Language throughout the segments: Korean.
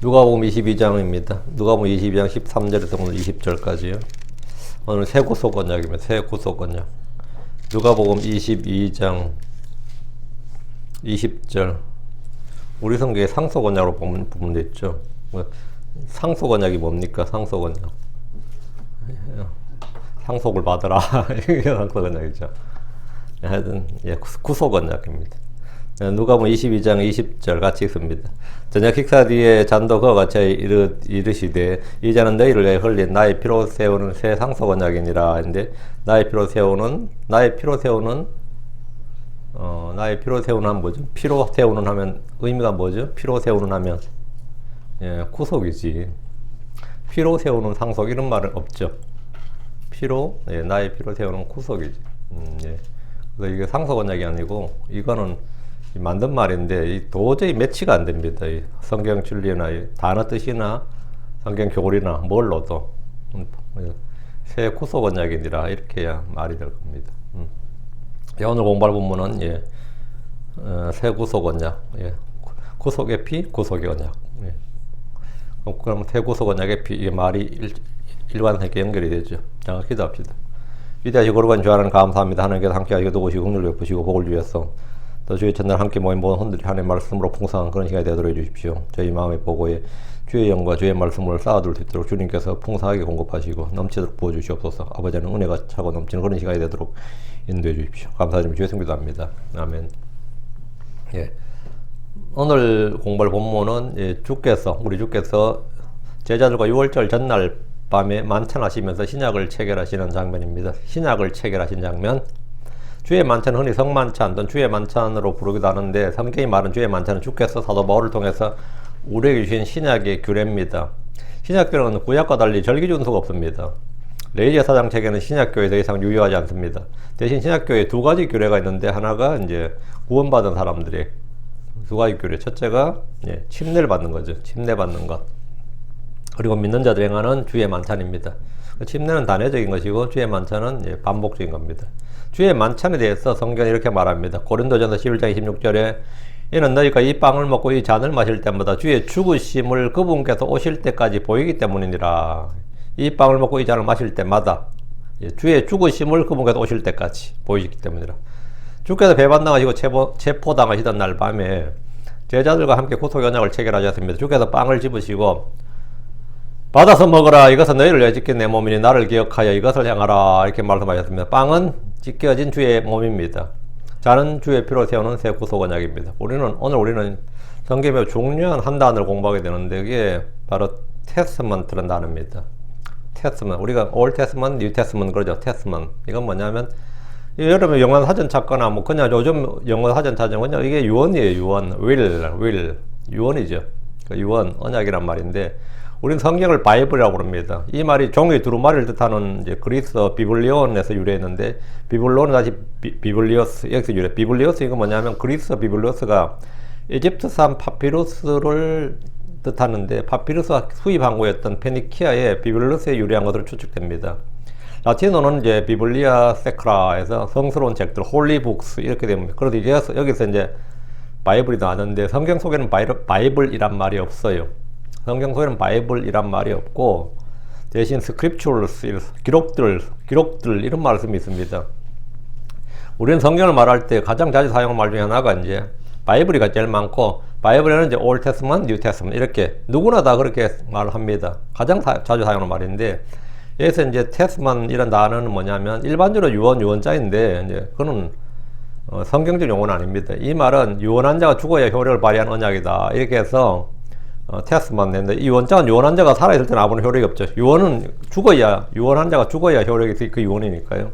누가복음 22장입니다. 누가복음 22장 13절에서 오늘 20절까지요. 오늘 새 구속 언약입니다. 새 구속 언약. 누가복음 22장 20절. 우리 성경에 상속 언약으로 보면 부분도 있죠. 상속 언약이 뭡니까? 상속 언약. 상속을 받으라. 이게 상속 언약이죠. 하여튼 구속 언약입니다. 누가복음 22장 20절 같이 읽습니다. 저녁 식사 뒤에 잔도 그와 같이 이르시되 이제는 너희를 위해 흘린 나의 피로 세우는 새 상속 언약이니라. 근데 나의 피로 세우는 하면 뭐죠? 피로 세우는 하면 의미가 뭐죠? 피로 세우는 하면 구속이지. 피로 세우는 상속 이런 말은 없죠. 나의 피로 세우는 구속이지. 그래서 이게 상속 언약이 아니고 이거는 만든 말인데 도저히 매치가 안 됩니다. 이 성경 진리나 단어 뜻이나 성경 교리나 뭘로도 새 구속 언약이니라 이렇게 해야 말이 될 겁니다. 오늘 공부할 본문은 새 구속 언약, 구속의 피, 구속의 언약. 그럼 새 구속 언약의 피, 이 말이 일관되게 연결이 되죠. 자, 기도합시다. 위대하시고 거룩한 주 하나님 감사합니다. 하나님께서 함께 하시고 도우시고 긍휼을 베푸시고 복을 주셔서 또 주의 첫날 함께 모인 모든 혼들이 하나님의 말씀으로 풍성한 그런 시간이 되도록 해주십시오. 저희 마음의 보고에 주의 영과 주의 말씀을 쌓아둘 수 있도록 주님께서 풍성하게 공급하시고 넘치도록 부어주시옵소서. 아버지는 은혜가 차고 넘치는 그런 시간이 되도록 인도해 주십시오. 감사드리며 주의 성기도 합니다. 아멘. 오늘 공부할 본문은 우리 주께서 제자들과 6월절 전날 밤에 만찬하시면서 신약을 체결하시는 장면입니다. 신약을 체결하신 장면. 주의 만찬은 흔히 성만찬 또는 주의 만찬으로 부르기도 하는데 성경이 말하는 주의 만찬은 주께서 사도 바울을 통해서 우리에게 주신 신약의 규례입니다. 신약교회는 구약과 달리 절기 준수가 없습니다. 레위기 사장 체계는 신약교회에 더 이상 유효하지 않습니다. 대신 신약교회에 두 가지 규례가 있는데 하나가 구원받은 사람들의 두 가지 규례. 첫째가 침례를 받는 거죠. 침례받는 것. 그리고 믿는 자들이 행하는 주의 만찬입니다. 침례는 단회적인 것이고 주의 만찬은 반복적인 겁니다. 주의 만찬에 대해서 성경은 이렇게 말합니다. 고린도전서 11장 26절에 이는 너희가 이 빵을 먹고 이 잔을 마실 때마다 주의 죽으심을 그분께서 오실 때까지 보이기 때문이니라. 이 빵을 먹고 이 잔을 마실 때마다 주의 죽으심을 그분께서 오실 때까지 보이기 때문이라. 주께서 배반당하시고 체포당하시던 날 밤에 제자들과 함께 구속의 언약을 체결하셨습니다. 주께서 빵을 집으시고 받아서 먹어라. 이것은 너희를 위하여 찢긴 내 몸이니 나를 기억하여 이것을 행하라. 이렇게 말씀하셨습니다. 빵은 찢겨진 주의 몸입니다. 잔은 주의 피로 세우는 새 구속 언약입니다. 오늘 우리는 성경의 매우 중요한 한 단어를 공부하게 되는데 그게 바로 테스먼트라는 단어입니다. 테스먼. 우리가 올 테스먼, 뉴 테스먼 그러죠. 테스먼. 이건 뭐냐면 여러분 영어 사전 찾거나 뭐 그냥 요즘 영어 사전 찾으면 그냥 이게 유언이에요. 유언. will. 유언이죠. 그 유언, 언약이란 말인데 우리는 성경을 바이블이라고 부릅니다. 이 말이 종이 두루마리를 뜻하는 그리스 비블리온에서 유래했는데 비블론은 다시 비블리오스 여기서 유래. 비블리오스 이거 뭐냐면 그리스 비블리오스가 이집트산 파피루스를 뜻하는데 파피루스가 수입 항구였던 페니키아의 비블리오스에 유래한 것으로 추측됩니다. 라틴어는 비블리아 세크라에서 성스러운 책들, 홀리 북스 이렇게 됩니다. 그래서 여기서 바이블이 나왔는데 성경 속에는 바이블이란 말이 없어요. 성경 속에는 바이블이란 말이 없고 대신 스크립처스, 기록들 이런 말씀이 있습니다. 우리는 성경을 말할 때 가장 자주 사용하는 말 중에 하나가 바이블이 제일 많고 바이블에는 올 테스먼트, 뉴 테스먼트 이렇게 누구나 다 그렇게 말을 합니다. 가장 자주 사용하는 말인데 여기서 테스먼트 이런 단어는 뭐냐면 일반적으로 유언자인데 그거는 성경적 용어는 아닙니다. 이 말은 유언한 자가 죽어야 효력을 발휘하는 언약이다. 이렇게 해서 테스트만 냈는데 이 유언자는 유언한 자가 살아있을 때는 아무런 효력이 없죠. 유언한 자가 죽어야 효력이 있어. 그 유언이니까요.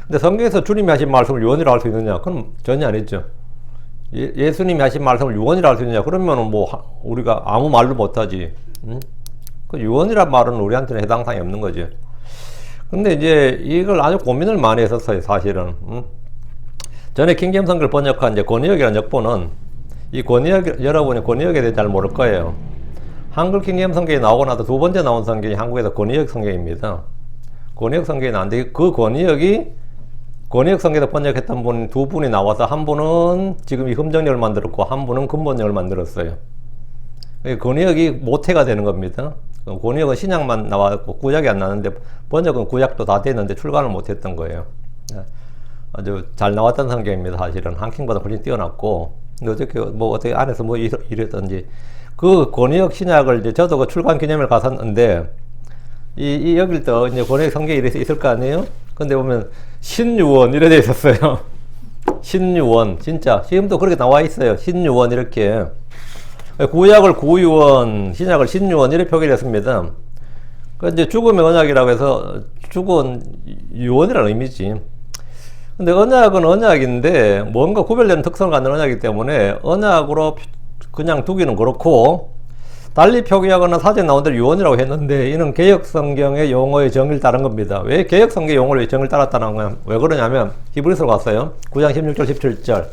근데 성경에서 주님이 하신 말씀을 유언이라 할 수 있느냐? 그럼 전혀 아니죠. 예수님이 하신 말씀을 유언이라 할 수 있느냐? 그러면은 우리가 아무 말도 못하지. 그 유언이란 말은 우리한테는 해당 사항이 없는 거죠. 근데 이걸 아주 고민을 많이 했었어요, 사실은. 전에 킹제임스 성경을 번역한 권위역이라는 역본은 여러분이 권위역에 대해 잘 모를 거예요. 한글 킹제임스 성경이 나오고 나서 두 번째 나온 성경이 한국에서 권위역 성경입니다. 권위역 성경이 나왔는데 그 권위역 성경에서 번역했던 분 두 분이 나와서 한 분은 지금 이 흠정역을 만들었고 한 분은 근본역을 만들었어요. 권역이 모태가 되는 겁니다. 권역은 신약만 나왔고 구약이 안 나왔는데 번역은 구약도 다 됐는데 출간을 못했던 거예요. 아주 잘 나왔던 성경입니다. 사실은 한킹보다 훨씬 뛰어났고, 근데 어떻게 뭐 어떻게 안에서 뭐 이랬던지 그 권역 신약을 이제 저도 그 출간 기념일 갔었는데 이 여길 또 이제 권역 성경이 이렇게 있을 거 아니에요? 근데 보면 신유원 이래 돼 있었어요. 신유원 진짜 지금도 그렇게 나와 있어요. 신유원 이렇게. 구약을 구유원, 신약을 신유원 이렇게 표기를 했습니다. 그 이제 죽음의 언약이라고 해서 죽은 유언이라는 의미지. 근데 언약은 언약인데 뭔가 구별되는 특성을 갖는 언약이기 때문에 언약으로 그냥 두기는 그렇고, 달리 표기하거나 사전 나온 대로 유언이라고 했는데 이는 개혁성경의 용어의 정의를 따른 겁니다. 왜 개혁성경 용어의 정의를 따랐다는 거야? 왜 그러냐면 히브리서로 갔어요. 9장 16절 17절.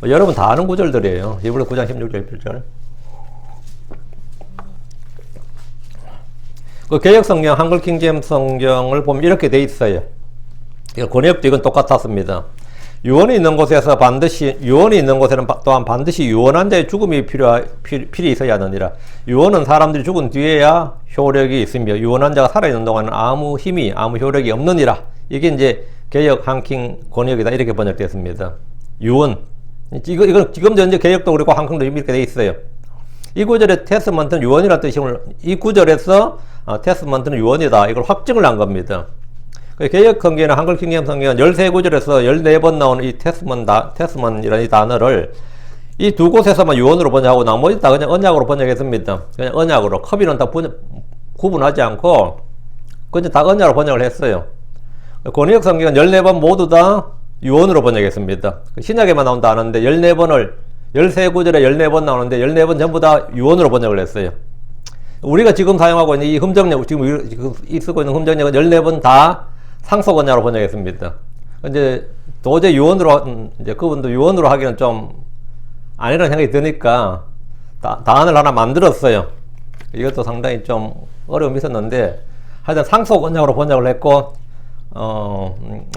여러분 다 아는 구절들이에요. 히브리서 9장 16절 17절. 그 개혁성경 한글 킹제임스 성경을 보면 이렇게 돼 있어요. 권역도 이건 똑같았습니다. 유언이 있는 곳에서 유언이 있는 곳에는 또한 반드시 유언한 자의 죽음이 필히 있어야 하느니라. 유언은 사람들이 죽은 뒤에야 효력이 있으며 유언한 자가 살아있는 동안은 아무 힘이 아무 효력이 없느니라. 이게 이제 개역 한킹 권역이다 이렇게 번역됐습니다. 유언. 이건 지금 현재 개역도 그렇고 한킹도 이렇게 돼 있어요. 이 구절의 테스먼트는 유언이라는 뜻임을, 이 구절에서 테스먼트는 유언이다 이걸 확증을 한 겁니다. 개역 성경이나 한글 킹제임스 성경은 13구절에서 14번 나오는 이 테스먼이라는 이 단어를 이 두 곳에서만 유언으로 번역하고 나머지 다 그냥 언약으로 번역했습니다. 그냥 언약으로. 커비는 다 구분하지 않고 그냥 다 언약으로 번역을 했어요. 권역 성경은 14번 모두 다 유언으로 번역했습니다. 신약에만 나온 단어인데 14번을 13구절에 14번 나오는데 14번 전부 다 유언으로 번역을 했어요. 우리가 지금 사용하고 있는 이 흠정력, 지금 쓰고 있는 흠정력은 14번 다 상속언약으로 번역했습니다. 이제 도저히 유언으로, 이제 그분도 유언으로 하기는 좀 아니라는 생각이 드니까 단어를 하나 만들었어요. 이것도 상당히 좀 어려움이 있었는데 하여튼 상속언약으로 번역을 했고,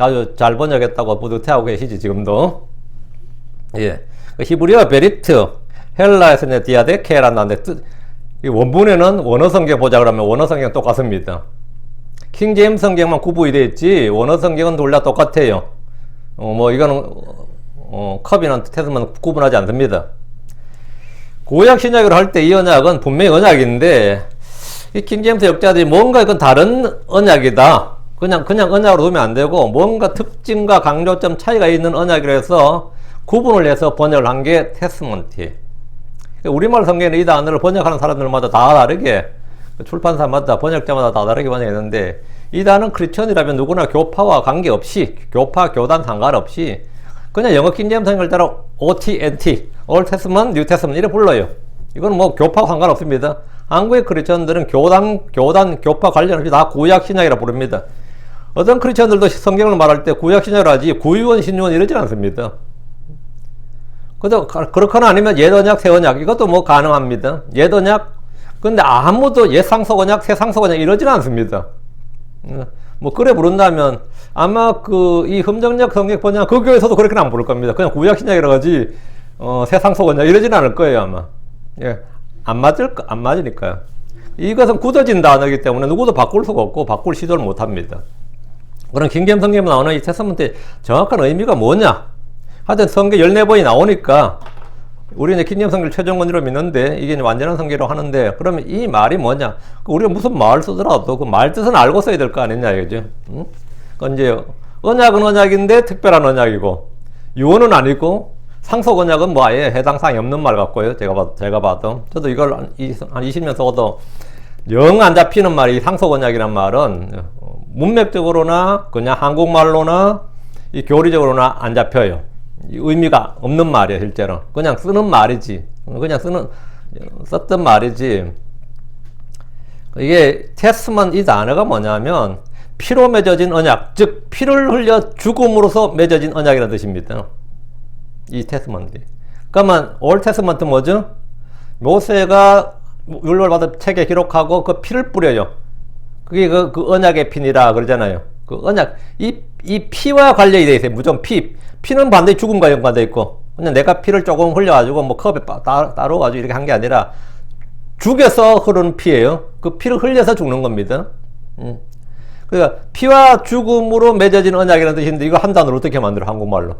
아주 잘 번역했다고 뿌듯해하고 계시지, 지금도. 예. 히브리어 베리트, 헬라에서는 디아데케라는 단어인데, 원문에는 원어 성경 보자 그러면 원어 성경 똑같습니다. 킹제임스 성경만 구분이 되어 있지 원어 성경은 둘 다 똑같아요. 뭐 이거는 컵이나 테스만 구분하지 않습니다. 구약 신약으로 할 때 이 언약은 분명히 언약인데 이 킹제임스 역자들이 뭔가 이건 다른 언약이다. 그냥 언약으로 두면 안 되고 뭔가 특징과 강조점 차이가 있는 언약이라 해서 구분을 해서 번역을 한 게 테스먼트예요. 우리말 성경에 이 단어를 번역하는 사람들마다 다 다르게, 출판사마다 번역자마다 다 다르게 번역했는데 이 단어는 크리스천이라면 누구나 교파와 관계없이, 교파 교단 상관없이 그냥 영어 킹제임스 성경을 따라 OT&T, Old Testament, New Testament 이렇게 불러요. 이건 뭐 교파와 상관없습니다. 한국의 크리스천들은 교단, 교파 관련 없이 다 구약 신약이라 부릅니다. 어떤 크리스천들도 성경을 말할 때 구약 신약을 하지 구유원 신유원 이러진 않습니다. 그렇거나 아니면 옛 언약, 새 언약 이것도 뭐 가능합니다. 옛 언약, 근데 아무도 옛 상속 언약, 새 상속 언약 이러지는 않습니다. 뭐 그래 부른다면 아마 이 흠정력 성경 번역 그 교회에서도 그렇게는 안 부를 겁니다. 그냥 구약 신약이라 하지 새 상속 언약 이러지는 않을 거예요 아마. 예, 안 맞으니까요. 이것은 굳어진 단어이기 때문에 누구도 바꿀 수가 없고 바꿀 시도를 못 합니다. 그럼 킹제임스 성경에 나오는 이 테스먼트의 정확한 의미가 뭐냐? 하여튼 성경 14번이 나오니까 우리는 킹제임스 성경을 최종 권위로 믿는데 이게 완전한 성경이라고 하는데 그러면 이 말이 뭐냐? 우리가 무슨 말을 쓰더라도 그 말 뜻은 알고 써야 될 거 아니냐 이거죠. 응? 그러니까 이제 언약은 언약인데 특별한 언약이고 유언은 아니고 상속 언약은 뭐 아예 해당 사항이 없는 말 같고요. 제가 봐도 저도 이걸 한 20년 써도 영 안 잡히는 말이 상속 언약이란 말은 문맥적으로나 그냥 한국말로나 이 교리적으로나 안 잡혀요. 의미가 없는 말이에요, 실제로. 그냥 쓰는 말이지. 그냥 썼던 말이지. 이게 테스먼 이 단어가 뭐냐면 피로 맺어진 언약, 즉 피를 흘려 죽음으로써 맺어진 언약이라는 뜻입니다. 이 테스먼트. 그러면 올 테스먼트 뭐죠? 모세가 율법을 받아 책에 기록하고 그 피를 뿌려요. 그게 그 언약의 피니라 그러잖아요. 그 언약, 이 피와 관련이 되어 있어요. 무조건 피는 반드시 죽음과 연관되어 있고, 그냥 내가 피를 조금 흘려가지고 뭐 컵에 따로 가지고 이렇게 한 게 아니라 죽에서 흐르는 피예요. 그 피를 흘려서 죽는 겁니다. 그러니까 피와 죽음으로 맺어진 언약이라는 뜻인데 이거 한 단어로 어떻게 만들어 한국말로?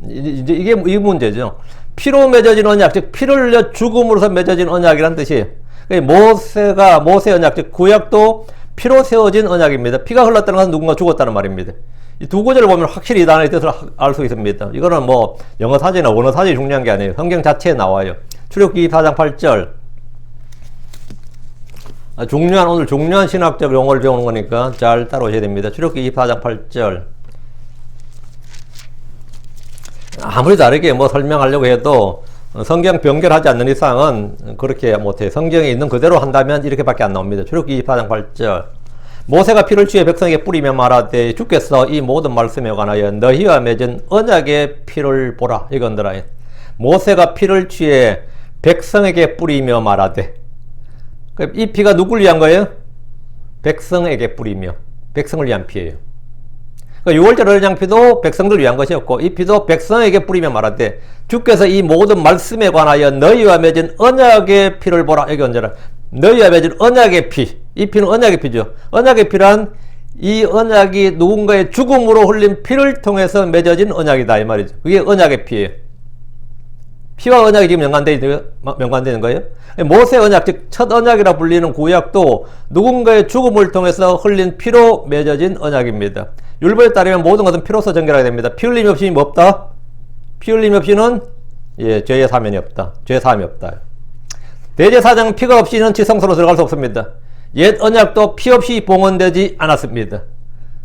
이제 이게 이 문제죠. 피로 맺어진 언약, 즉 피를 흘려 죽음으로서 맺어진 언약이라는 뜻이에요. 그러니까 모세 언약, 즉 구약도 피로 세워진 언약입니다. 피가 흘렀다는 것은 누군가 죽었다는 말입니다. 이 두 구절을 보면 확실히 이 단어의 뜻을 알 수 있습니다. 이거는 뭐 영어 사전이나 원어 사전이 중요한 게 아니에요. 성경 자체에 나와요. 출애굽기 24장 8절. 오늘 중요한 신학적 용어를 배우는 거니까 잘 따라오셔야 됩니다. 출애굽기 24장 8절. 아무리 다르게 뭐 설명하려고 해도 성경 변결하지 않는 이상은 그렇게 못해요. 성경에 있는 그대로 한다면 이렇게밖에 안 나옵니다. 출애굽기 24장 8절. 모세가 피를 취해 백성에게 뿌리며 말하되 주께서 이 모든 말씀에 관하여 너희와 맺은 언약의 피를 보라. 이건더라. 모세가 피를 취해 백성에게 뿌리며 말하되, 이 피가 누굴 위한 거예요? 백성에게 뿌리며, 백성을 위한 피예요. 그러니까 6월절 어린 양피도 백성들 위한 것이었고 이 피도 백성에게 뿌리며 말하되 주께서 이 모든 말씀에 관하여 너희와 맺은 언약의 피를 보라. 여기 언제라? 너희와 맺은 언약의 피. 이 피는 언약의 피죠. 언약의 피란 이 언약이 누군가의 죽음으로 흘린 피를 통해서 맺어진 언약이다 이 말이죠. 그게 언약의 피예요. 피와 언약이 지금 연관되는 거예요. 모세 언약, 즉 첫 언약이라 불리는 구약도 누군가의 죽음을 통해서 흘린 피로 맺어진 언약입니다. 율법에 따르면 모든 것은 피로서 정결하게 됩니다. 피 흘림 없이 뭐 없다? 피 흘림 없이는 죄의 사면이 없다. 죄 사함이 없다. 대제사장은 피가 없이는 지성소로 들어갈 수 없습니다. 옛 언약도 피 없이 봉헌되지 않았습니다.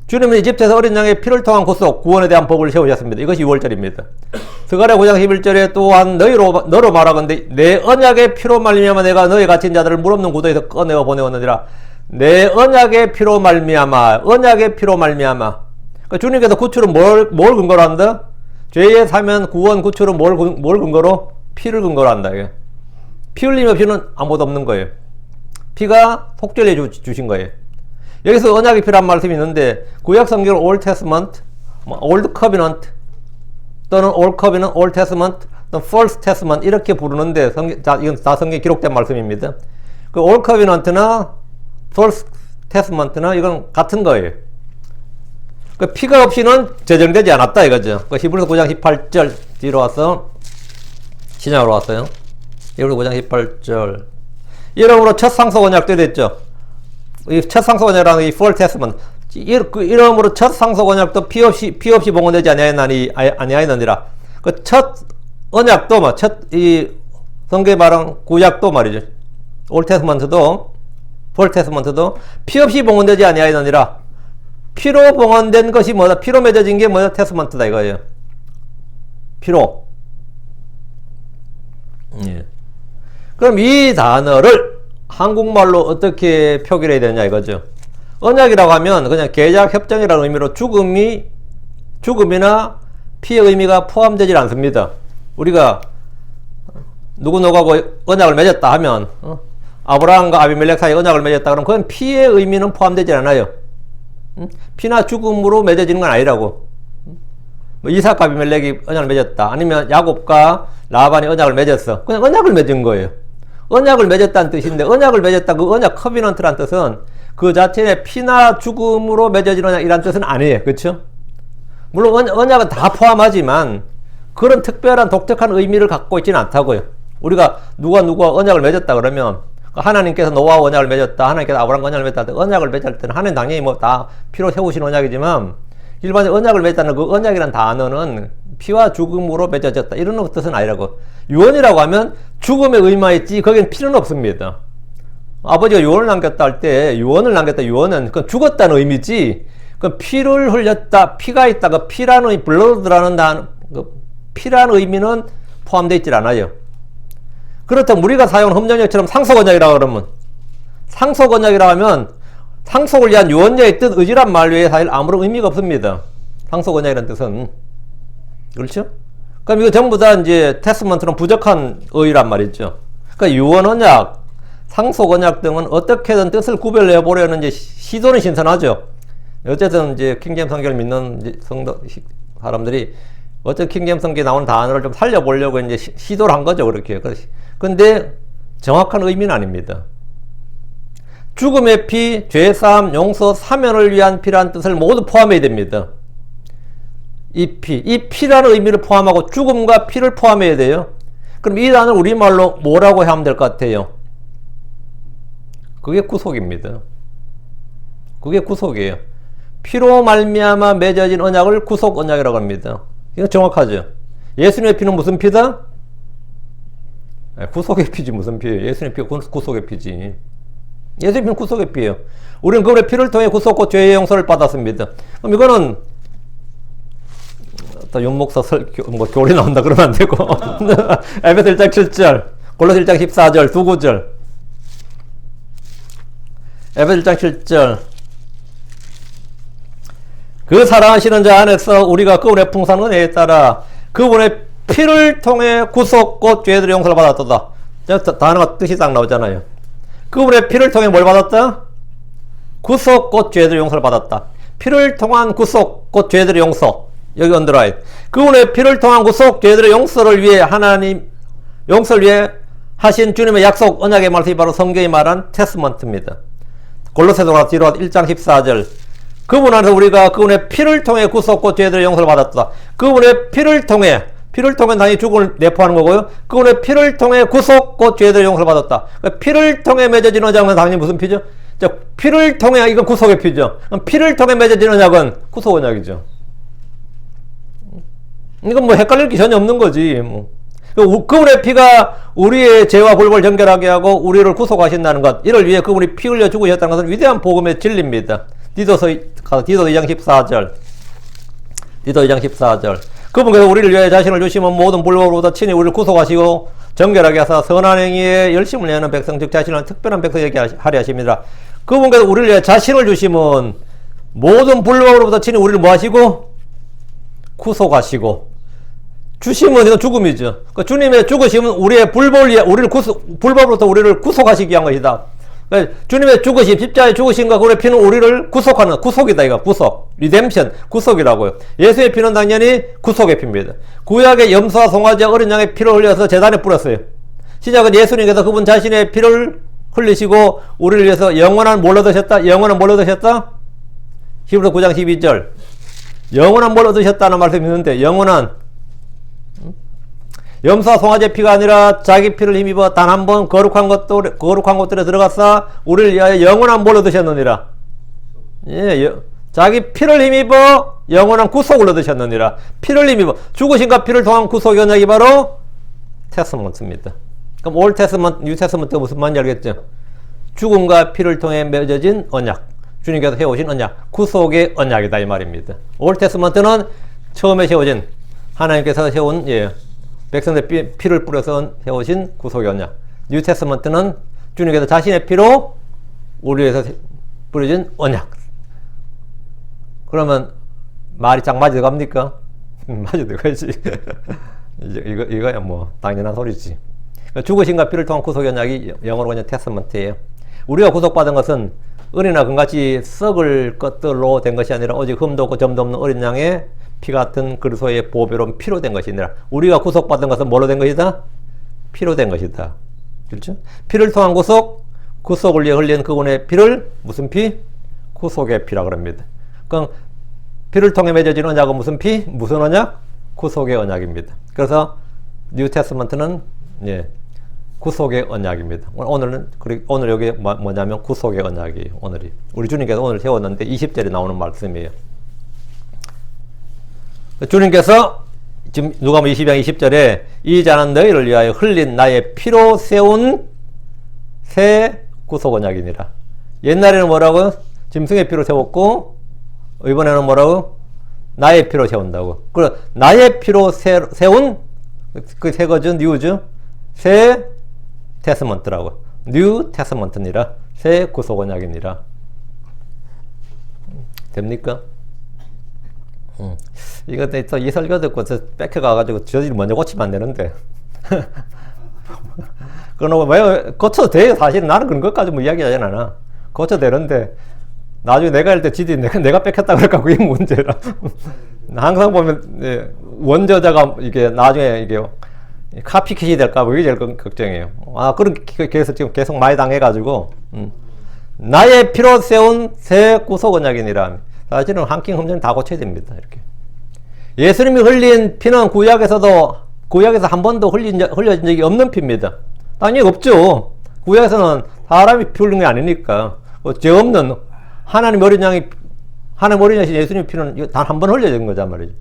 주님은 이집트에서 어린 양의 피를 통한 구속, 구원에 대한 법을 세우셨습니다. 이것이 6월절입니다. 스가랴 9장 11절에 또한 너로 말하건대 내 언약의 피로 말미암아 내가 너희 갇힌 자들을 물 없는 구덩이에서 꺼내어 보내었느니라. 내 언약의 피로 말미암아, 언약의 피로 말미암아. 그러니까 주님께서 구출은 뭘 근거로 한다? 죄의 사면, 구원, 구출은 뭘 근거로? 피를 근거로 한다. 이게. 피 흘림 없이는 아무것도 없는 거예요. 피가 속죄를 주신 거예요. 여기서 언약의 피란 말씀이 있는데 구약 성경 Old Testament, Old Covenant 또는 Old Covenant, Old Testament, 또는 First Testament 이렇게 부르는데 이건 다 성경에 기록된 말씀입니다. 그 Old Covenant나 First Testament나 이건 같은 거예요. 그 피가 없이는 제정되지 않았다 이거죠. 그 히브리서 9장 18절 뒤로 와서 신약으로 왔어요. 히브리서 9장 18절. 이러므로 첫 상속 언약 때 됐죠. 이 첫 상속 언약이라는 이 First Testament. 이러므로 첫 상속 언약도 피 없이 봉헌되지 아니하였느니라. 그 첫 언약도 이 성경에 말한 구약도 말이죠. Old Testament도 First Testament도 피 없이 봉헌되지 아니하였느니라. 피로 봉헌된 것이 뭐다? 피로 맺어진 게 뭐다? 테스먼트다 이거예요. 피로. 예. 그럼 이 단어를 한국말로 어떻게 표기를 해야 되냐 이거죠. 언약이라고 하면 그냥 계약 협정이라는 의미로 죽음이나 피의 의미가 포함되질 않습니다. 우리가 누구하고 언약을 맺었다 하면 아브라함과 아비멜렉 사이에 언약을 맺었다 그러면 그건 피의 의미는 포함되지 않아요. 피나 죽음으로 맺어지는 건 아니라고. 뭐 이삭과 아비멜렉이 언약을 맺었다. 아니면 야곱과 라반이 언약을 맺었어. 그냥 언약을 맺은 거예요. 언약을 맺었다는 뜻인데 언약을 맺었다. 그 언약 커비넌트란 뜻은 그 자체에 피나 죽음으로 맺어진 언약이란 뜻은 아니에요. 그렇죠? 물론 언약은 다 포함하지만 그런 특별한 독특한 의미를 갖고 있지는 않다고요. 우리가 누가 언약을 맺었다 그러면 하나님께서 노아와 언약을 맺었다. 하나님께서 아브라함과 언약을 맺었다. 언약을 맺을 때는 하나님 당연히 뭐 다 피로 세우신 언약이지만 일반적으로 언약을 맺었다는 그 언약이라는 단어는 피와 죽음으로 맺어졌다. 이런 뜻은 아니라고. 유언이라고 하면 죽음의 의미가 있지 거기는 피는 없습니다. 아버지가 유언을 남겼다 할 때 유언을 남겼다. 유언은 그건 죽었다는 의미지 그 피를 흘렸다. 피가 있다. 그 피라는 블러드라는 단어 그 피라는 의미는 포함되어 있질 않아요. 그렇다면 우리가 사용하는 험정역처럼 상속언약이라고 그러면 상속언약이라고 하면 상속을 위한 유언자의 뜻, 의지란 말 외에 사실 아무런 의미가 없습니다. 상속언약이라는 뜻은. 그렇죠? 그럼 이거 전부 다 이제 테스먼트는 부족한 의의란 말이죠. 그러니까 유언언약, 상속언약 등은 어떻게든 뜻을 구별해 보려는 이제 시도는 신선하죠. 어쨌든 이제 킹제임스 성경을 믿는 성도 사람들이 어떤 킹잼성기에 나오는 단어를 좀 살려보려고 이제 시도를 한 거죠, 그렇게. 근데 정확한 의미는 아닙니다. 죽음의 피, 죄사함, 용서, 사면을 위한 피라는 뜻을 모두 포함해야 됩니다. 이 피라는 의미를 포함하고 죽음과 피를 포함해야 돼요. 그럼 이 단어를 우리말로 뭐라고 하면 될 것 같아요? 그게 구속입니다. 그게 구속이에요. 피로 말미암아 맺어진 언약을 구속 언약이라고 합니다. 이거 정확하죠? 예수님의 피는 무슨 피다? 구속의 피지 무슨 피예요? 예수님의 피가 구속의 피지. 예수님의 피는 구속의 피예요. 우리는 그분의 피를 통해 구속과 죄의 용서를 받았습니다. 그럼 이거는 또 윤목사 교리 나온다 그러면 안 되고 에베소 1장 7절, 골로새 1장 14절, 두 구절. 에베소 1장 7절. 그 사랑하시는 자 안에서 우리가 그분의 풍성한 은혜에 따라 그분의 피를 통해 구속 곧 죄들의 용서를 받았다. 단어가 뜻이 딱 나오잖아요. 그분의 피를 통해 뭘 받았다? 구속 곧 죄들의 용서를 받았다. 피를 통한 구속 곧 죄들의 용서. 여기 언더라인. 그분의 피를 통한 구속 죄들의 용서를 위해 하나님 용서를 위해 하신 주님의 약속 언약의 말씀이 바로 성경이 말한 테스먼트입니다. 골로새서 뒤로 1장 14절. 그분 안에서 우리가 그분의 피를 통해 구속 곧 죄들의 용서를 받았다. 그분의 피를 통해 당연히 죽음을 내포하는 거고요. 그분의 피를 통해 구속 곧 죄들의 용서를 받았다. 그러니까 피를 통해 맺어진 언약은 당연히 무슨 피죠? 피를 통해, 이건 구속의 피죠. 피를 통해 맺어진 언약은 구속 언약이죠. 이건 뭐 헷갈릴 게 전혀 없는 거지. 그분의 피가 우리의 죄와 굴복을 정결하게 하고 우리를 구속하신다는 것, 이를 위해 그분이 피 흘려 죽으셨다는 것은 위대한 복음의 진리입니다. 디도서 2장 14절. 디도 2장 14절. 그분께서 우리를 위해 자신을 주시면 모든 불법으로부터 친히 우리를 구속하시고 정결하게 하사 선한 행위에 열심을 내는 백성, 즉 자신을 특별한 백성에게 하려 하십니다. 그분께서 우리를 위해 자신을 주시면 모든 불법으로부터 친히 우리를 뭐 하시고? 구속하시고. 주심은 이건 죽음이죠. 그러니까 주님의 죽으심은 우리의 불법을 위해 불법으로부터 우리를 구속하시기 위한 것이다. 그러니까 주님의 죽으심, 십자가의 죽으심과 그분의 피는 우리를 구속하는, 구속이다, 이거. 구속. 리뎀션. 구속이라고요. 예수의 피는 당연히 구속의 피입니다. 구약의 염소와 송아지와 어린 양의 피를 흘려서 제단에 뿌렸어요. 시작은 예수님께서 그분 자신의 피를 흘리시고 우리를 위해서 영원한 뭘 얻으셨다? 영원한 뭘 얻으셨다? 히브리서 9장 12절. 영원한 뭘 얻으셨다는 말씀이 있는데, 영원한 염소와 송아지의 피가 아니라 자기 피를 힘입어 단 한 번 거룩한 곳들에 들어가서 우리를 위하여 영원한 뭘 얻으셨느니라. 예, 자기 피를 힘입어 영원한 구속을 얻으셨느니라. 피를 힘입어 죽으신과 피를 통한 구속의 언약이 바로 테스먼트입니다. 그럼 올 테스먼트, 뉴 테스먼트가 무슨 말인지 알겠죠? 죽음과 피를 통해 맺어진 언약, 주님께서 세우신 언약, 구속의 언약이다 이 말입니다. 올 테스먼트는 처음에 세워진 하나님께서 세운 백성들 피를 뿌려서 세우신 구속의 언약. 뉴 테스먼트는 주님께서 자신의 피로 우리 위해서 뿌려진 언약. 그러면 말이 짝 맞아 들어갑니까? 맞아 들어가야지. 이거야 뭐 당연한 소리지. 죽으신과 피를 통한 구속의 언약이 영어로 그냥 테스먼트예요. 우리가 구속받은 것은 은이나 금같이 썩을 것들로 된 것이 아니라 오직 흠도 없고 점도 없는 어린 양의 피 같은 그리스도의 보배로운 피로 된 것이 아니라, 우리가 구속받은 것은 뭘로 된 것이다? 피로 된 것이다. 그렇죠? 피를 통한 구속을 위해 흘린 그분의 피를 무슨 피? 구속의 피라 그럽니다. 그럼 피를 통해 맺어진 언약은 무슨 피? 무슨 언약? 구속의 언약입니다. 그래서 뉴 테스먼트는 구속의 언약입니다. 오늘 여기 뭐냐면 구속의 언약이에요. 오늘이 우리 주님께서 오늘 세웠는데 20절에 나오는 말씀이에요. 주님께서 지금 누가복음 20장 20절에 이 자는 너희를 위하여 흘린 나의 피로 세운 새 구속 언약이니라. 옛날에는 뭐라고? 짐승의 피로 세웠고 이번에는 뭐라고? 나의 피로 세운다고. 그래 나의 피로 세운 그 새 거죠. 뉴죠. 새 테스먼트라고. 뉴 테스먼트니라. 새 구속 언약이니라. 됩니까? 이거 또 이 설교 듣고 뺏겨가가지고 저들이 먼저 고치면 안 되는데. 그건 왜 고쳐도 돼요. 사실은 나는 그런 것까지 뭐 이야기하진 않아. 고쳐도 되는데 나중에 내가 할 때 지들이 내가 뺏겼다 그럴까 그게 문제라. 항상 보면 원저자가 이게 나중에 이게 카피캣이 될까 뭐 이게 제일 걱정이에요. 그래서 지금 계속 많이 당해가지고 나의 피로 세운 새 구속언약이니라. 사실은 한킹 흠정 다 고쳐야 됩니다. 이렇게 예수님이 흘린 피는 구약에서 한 번도 흘려진 적이 없는 피입니다. 당연히 없죠. 구약에서는 사람이 피 흘린 게 아니니까. 죄 없는 하나님 어린 양이 예수님 피는 단 한 번 흘려진 거란 말이죠.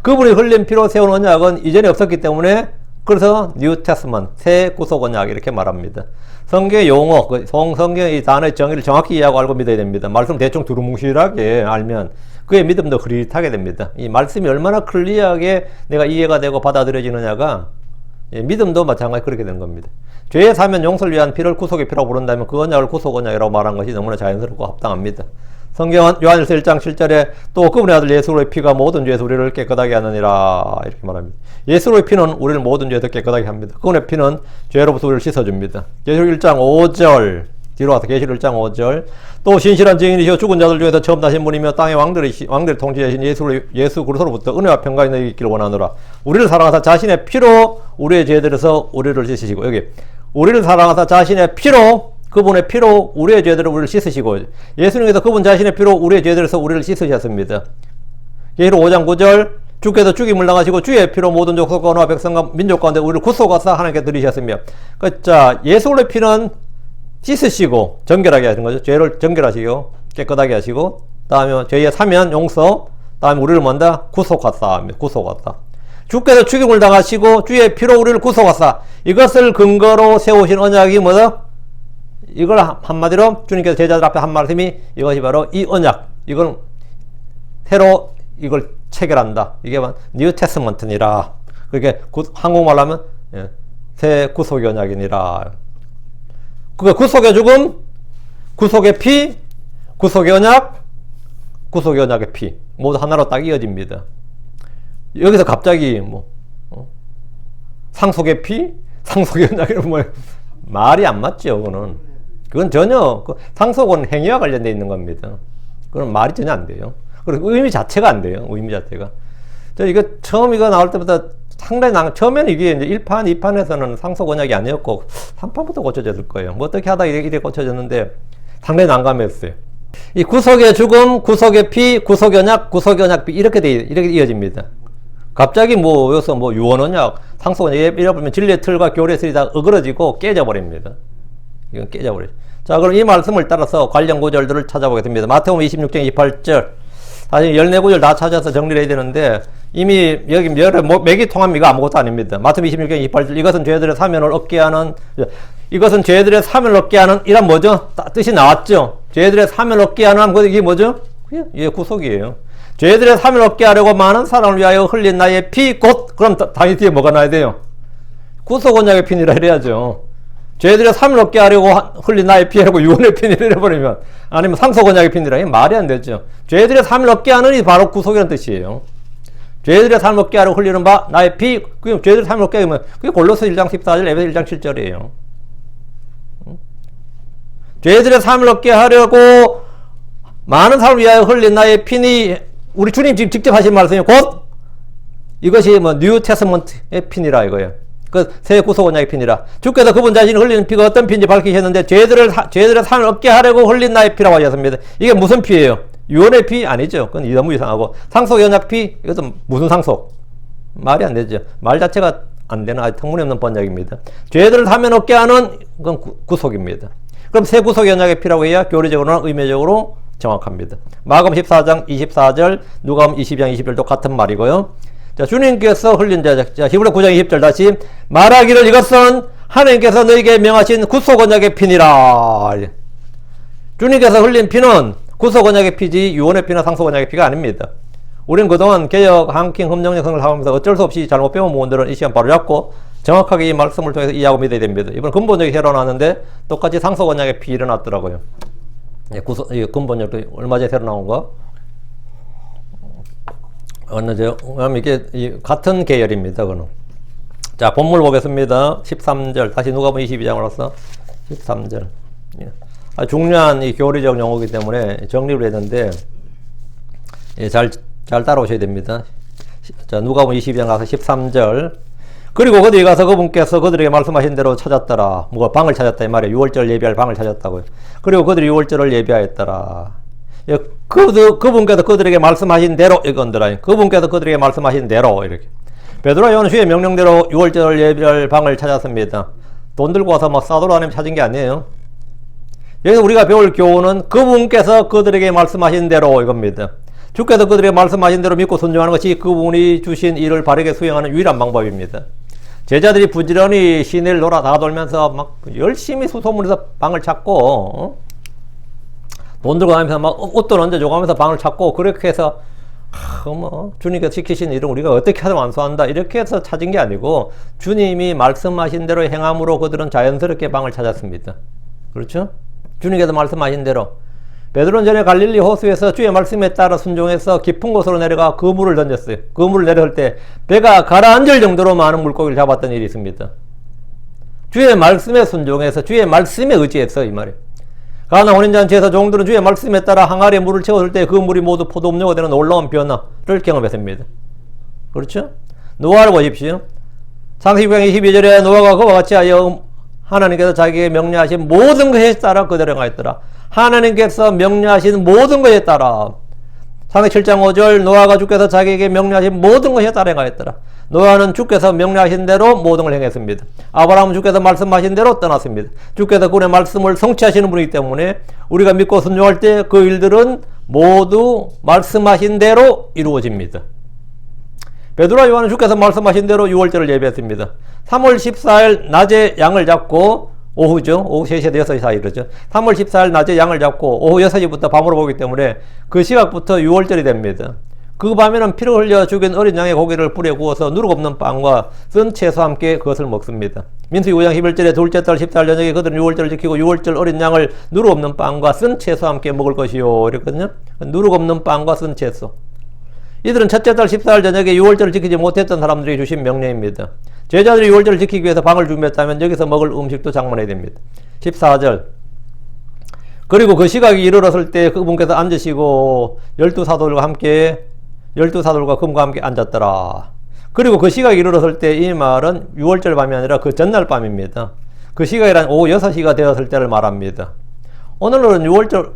그분이 흘린 피로 세운 언약은 이전에 없었기 때문에 그래서 뉴 테스먼트 새 구속 언약 이렇게 말합니다. 성경의 용어, 성경의 이 단어의 정의를 정확히 이해하고 알고 믿어야 됩니다. 말씀 대충 두루뭉실하게 알면 그의 믿음도 흐릿하게 됩니다. 이 말씀이 얼마나 클리어하게 내가 이해가 되고 받아들여지느냐가 믿음도 마찬가지 그렇게 되는 겁니다. 죄의 사면 용서를 위한 피를 구속의 피라고 부른다면 그 언약을 구속 언약이라고 말한 것이 너무나 자연스럽고 합당합니다. 성경은 요한일서 1장 7절에 또 그분의 아들 예수로의 피가 모든 죄에서 우리를 깨끗하게 하느니라 이렇게 말합니다. 예수로의 피는 우리를 모든 죄에서 깨끗하게 합니다. 그분의 피는 죄로부터 우리를 씻어줍니다. 계시록 1장 5절 뒤로 와서 계시록 1장 5절 또 신실한 증인이시오 죽은 자들 중에서 처음 나신 분이며 땅의 왕들을 통치하신 예수 그리스도로부터 은혜와 평강이 너희에게 있기를 원하노라. 우리를 사랑하사 자신의 피로 우리의 죄들에서 우리를 씻으시고 여기 우리를 사랑하사 자신의 피로 그분의 피로 우리의 죄들을 우리를 씻으시고 예수님께서 그분 자신의 피로 우리의 죄들에서 우리를 씻으셨습니다. 계시록 5장 9절 주께서 죽임을 당하시고 주의 피로 모든 족속과 언어와 백성과 민족 가운데 우리를 구속하사 하나님께 드리셨으며 자 예수의 피는 씻으시고 정결하게 하시는 거죠. 죄를 정결하시고 깨끗하게 하시고 다음에 죄의 사면 용서 다음에 우리를 뭔다 구속하사 주께서 죽임을 당하시고 주의 피로 우리를 구속하사 이것을 근거로 세우신 언약이 뭐다? 이걸 한마디로 주님께서 제자들 앞에 한 말씀이 이것이 바로 이 언약 이걸 새로 이걸 체결한다. 이게 뉴 테스먼트니라. 그렇게 한국말로 하면 새 구속의 언약이니라. 그 구속의 죽음, 구속의 피, 구속의 언약, 구속의 언약의 피 모두 하나로 딱 이어집니다. 여기서 갑자기 상속의 피, 상속의 언약 이런 말이 안 맞죠. 그건 전혀 상속은 행위와 관련되어 있는 겁니다. 그건 말이 전혀 안 돼요. 그리고 의미 자체가 안 돼요. 의미 자체가. 이거 처음 이거 나올 때부터 상당히 처음에는 이게 이제 1판, 2판에서는 상속 언약이 아니었고 3판부터 고쳐졌을 거예요. 뭐 어떻게 하다 이렇게 고쳐졌는데 상당히 난감했어요. 이 구속의 죽음, 구속의 피, 구속의 언약, 구속의 언약 피 이렇게 이어집니다. 갑자기 여기서 유언 언약, 상속 언약 이래 보면 진리의 틀과 교리의 틀이 다 어그러지고 깨져버립니다. 이건 깨져버려요. 자, 그럼 이 말씀을 따라서 관련 구절들을 찾아보겠습니다. 마태복음 26장 28절. 사실 14구절 다 찾아서 정리를 해야 되는데 이미 여기 맥이 통하면 이거 아무것도 아닙니다. 마태복음 26장 28절. 이것은 죄들의 사면을 얻게 하는 이란 뭐죠? 뜻이 나왔죠. 죄들의 사면을 얻게 하는 이게 뭐죠? 이게 구속이에요. 죄들의 사면을 얻게 하려고 많은 사람을 위하여 흘린 나의 피 곧 그럼 당연히 뒤에 뭐가 나야 돼요? 구속 언약의 피니라 해야죠. 죄들의 삶을 얻게 하려고 흘린 나의 피라고 유언의 피니를 해버리면 아니면 상속 언약의 피니라 이게 말이 안 되죠. 죄들의 삶을 얻게 하는 이 바로 구속이라는 뜻이에요. 죄들의 삶을 얻게 하려고 흘리는 바 나의 피 그게 죄들의 삶을 얻게 하면 그게 골로새 1장 14절 에베소 1장 7절이에요. 죄들의 삶을 얻게 하려고 많은 사람을 위하여 흘린 나의 피니 우리 주님 지금 직접 하신 말씀이 곧 이것이 뉴 테스먼트의 피니라 이거예요. 새 구속 언약의 피니라. 주께서 그분 자신이 흘리는 피가 어떤 피인지 밝히셨는데 죄들의 삶을 얻게 하려고 흘린 나의 피라고 하셨습니다. 이게 무슨 피예요? 유언의 피 아니죠. 그건 너무 이상하고 상속의 언약 피 이것은 무슨 상속? 말이 안 되죠. 말 자체가 안 되는 아주 터무니없는 번역입니다. 죄들을 사면 얻게 하는 건 구속입니다. 그럼 새 구속의 언약의 피라고 해야 교리적으로나 의미적으로 정확합니다. 마가복음 14장 24절, 누가복음 20장 20절도 같은 말이고요. 자, 주님께서 흘린 자, 히브리 9장 20절 다시 말하기를 이것은 하나님께서 너에게 명하신 구속 언약의 피니라. 주님께서 흘린 피는 구속 언약의 피지 유언의 피나 상속 언약의 피가 아닙니다. 우리는 그동안 개혁, 한킹, 흠정역성을 사용하면서 어쩔 수 없이 잘못 배운 부분들은 이 시간 바로 잡고 정확하게 이 말씀을 통해서 이해하고 믿어야 됩니다. 이번 근본적이 새로 나왔는데 똑같이 상속 언약의 피 일어났더라고요. 근본적도 얼마 전에 새로 나온 거. 이게 같은 계열입니다. 그는. 자, 본문 보겠습니다. 13절. 다시 누가복음 22장으로서 13절. 중요한 이 교리적 용어이기 때문에 정리를 했는데, 예, 잘 따라오셔야 됩니다. 자, 누가복음 22장 가서 13절. 그리고 거기 가서 그분께서 그들에게 말씀하신 대로 찾았더라. 뭐 방을 찾았다 이 말이에요. 6월절 예비할 방을 찾았다고요. 그리고 그들이 6월절을 예비하였더라. 예, 그분께서 그들에게 말씀하신 대로 이건더라. 그분께서 그들에게 말씀하신 대로 이렇게. 베드로와 요한은 주의 명령대로 6월절 예비할 방을 찾았습니다. 돈 들고 와서 막 싸돌아다니며 찾은 게 아니에요. 여기서 우리가 배울 교훈은 그분께서 그들에게 말씀하신 대로 이겁니다. 주께서 그들에게 말씀하신 대로 믿고 순종하는 것이 그분이 주신 일을 바르게 수행하는 유일한 방법입니다. 제자들이 부지런히 시내를 다 돌면서 막 열심히 수소문해서 방을 찾고, 돈 들고 다니면서 막 옷도 얹어주고 하면서 방을 찾고, 그렇게 해서 주님께서 시키신 일은 우리가 어떻게 하든 완수한다 이렇게 해서 찾은 게 아니고, 주님이 말씀하신 대로 행함으로 그들은 자연스럽게 방을 찾았습니다. 그렇죠? 주님께서 말씀하신 대로. 베드로는 전에 갈릴리 호수에서 주의 말씀에 따라 순종해서 깊은 곳으로 내려가 그물을 던졌어요. 그물을 내려올 때 배가 가라앉을 정도로 많은 물고기를 잡았던 일이 있습니다. 주의 말씀에 순종해서 주의 말씀에 의지해서 이 말이에요. 가나 혼인잔치에서 종들은 주의 말씀에 따라 항아리에 물을 채웠을 때 그 물이 모두 포도음료가 되는 놀라운 변화를 경험했습니다. 그렇죠? 노아를 보십시오. 창세기 9장 22절에 노아가 그와 같이 하여 하나님께서 자기에게 명령하신 모든 것에 따라 그대로 행하였더라. 하나님께서 명령하신 모든 것에 따라. 창세기 7장 5절 노아가 주께서 자기에게 명령하신 모든 것에 따라 행하였더라. 노아는 주께서 명령하신 대로 모든 걸 행했습니다. 아브라함은 주께서 말씀하신 대로 떠났습니다. 주께서 그의 말씀을 성취하시는 분이기 때문에 우리가 믿고 순종할 때 그 일들은 모두 말씀하신 대로 이루어집니다. 베드로와 요한은 주께서 말씀하신 대로 6월절을 예배했습니다. 3월 14일 낮에 양을 잡고 오후죠. 오후 3시에서 6시 사이 이러죠. 3월 14일 낮에 양을 잡고 오후 6시부터 밤으로 보기 때문에 그 시각부터 6월절이 됩니다. 그 밤에는 피를 흘려 죽인 어린 양의 고기를 불에 구워서 누룩 없는 빵과 쓴 채소와 함께 그것을 먹습니다. 민수기 5장 11절에 둘째 달 14일 저녁에 그들은 6월절을 지키고 6월절 어린 양을 누룩 없는 빵과 쓴 채소와 함께 먹을 것이요 이랬거든요. 누룩 없는 빵과 쓴 채소. 이들은 첫째 달 14일 저녁에 6월절을 지키지 못했던 사람들이 주신 명령입니다. 제자들이 6월절을 지키기 위해서 방을 준비했다면 여기서 먹을 음식도 장만해야 됩니다. 14절. 그리고 그 시각이 이르렀을 때 그분께서 앉으시고 12사도들과 함께 12사도들과 금과 함께 앉았더라. 그리고 그 시각이 이르렀을 때 이 말은 6월절 밤이 아니라 그 전날 밤입니다. 그 시각이란 오후 6시가 되었을 때를 말합니다. 오늘은 6월절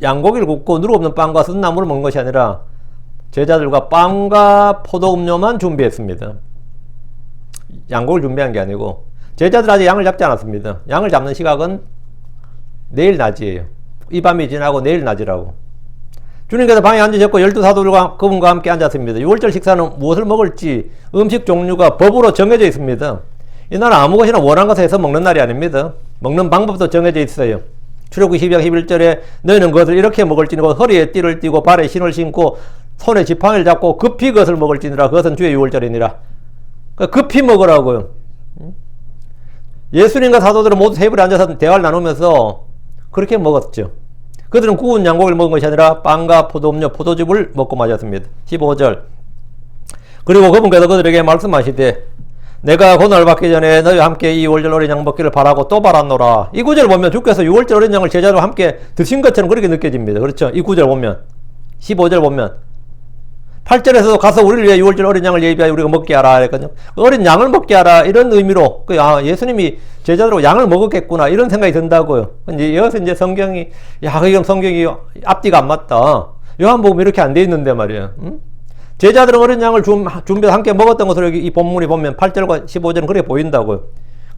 양고기를 굽고 누룩 없는 빵과 쓴 나물을 먹는 것이 아니라 제자들과 빵과 포도음료만 준비했습니다. 양고기를 준비한 게 아니고 제자들 아직 양을 잡지 않았습니다. 양을 잡는 시각은 내일 낮이에요. 이 밤이 지나고 내일 낮이라고. 주님께서 방에 앉으셨고 12사도들과 그분과 함께 앉았습니다. 6월절 식사는 무엇을 먹을지 음식 종류가 법으로 정해져 있습니다. 이날은 아무 것이나 원하는 것을 해서 먹는 날이 아닙니다. 먹는 방법도 정해져 있어요. 출애굽기 12장 11절에 너희는 그것을 이렇게 먹을지니고 허리에 띠를 띠고 발에 신을 신고 손에 지팡이를 잡고 급히 그것을 먹을지니라. 그것은 주의 6월절이니라. 급히 먹으라고요. 예수님과 사도들은 모두 테이블에 앉아서 대화를 나누면서 그렇게 먹었죠. 그들은 구운 양고기를 먹은 것이 아니라 빵과 포도음료, 포도즙을 먹고 마셨습니다. 15절. 그리고 그분께서 그들에게 말씀하시되 내가 고난을 받기 전에 너희와 함께 이 6월절 어린 양 먹기를 바라고 또 바랐노라. 이 구절을 보면 주께서 6월절 어린 양을 제자들과 함께 드신 것처럼 그렇게 느껴집니다. 그렇죠? 이 구절 보면 15절 보면 8절에서도 가서 우리를 위해 6월절 어린 양을 예비하여 우리가 먹게 하라 그랬거든요. 어린 양을 먹게 하라 이런 의미로 예수님이 제자들하고 양을 먹었겠구나 이런 생각이 든다고요. 여기서 이제 성경이 이건 성경이 앞뒤가 안 맞다. 요한복음 이렇게 안 돼 있는데 말이에요. 제자들은 어린 양을 준비해서 함께 먹었던 것으로 여기 이 본문이 보면 8절과 15절은 그렇게 보인다고요.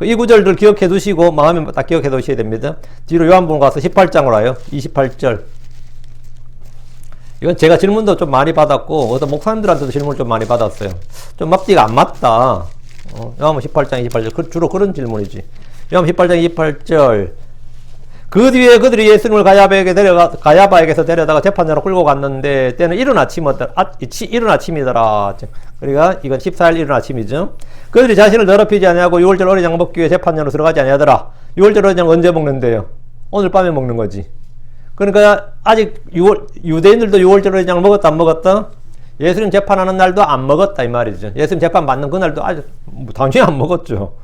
이 구절들 기억해 두시고 마음에 딱 기억해 두셔야 됩니다. 뒤로 요한복음 가서 18장으로 와요. 28절. 이건 제가 질문도 좀 많이 받았고 어떤 목사님들한테도 질문을 좀 많이 받았어요. 좀 앞뒤가 안 맞다. 요한복음 18장 28절 주로 그런 질문이지. 요한복음 18장 28절. 그 뒤에 그들이 예수님을 가야바에게서 데려다가 재판장으로 끌고 갔는데 때는 이른 아침이더라. 그러니까 이건 14일 이른 아침이죠. 그들이 자신을 더럽히지 아니하고 6월절 어린 양 먹기 위해 재판장으로 들어가지 아니하더라. 6월절 어린 양 언제 먹는데요? 오늘 밤에 먹는 거지. 그러니까 아직 유대인들도 6월절 어린 양을 먹었다 안 먹었다? 예수님 재판하는 날도 안 먹었다 이 말이죠. 예수님 재판 받는 그날도 아직 당연히 안 먹었죠.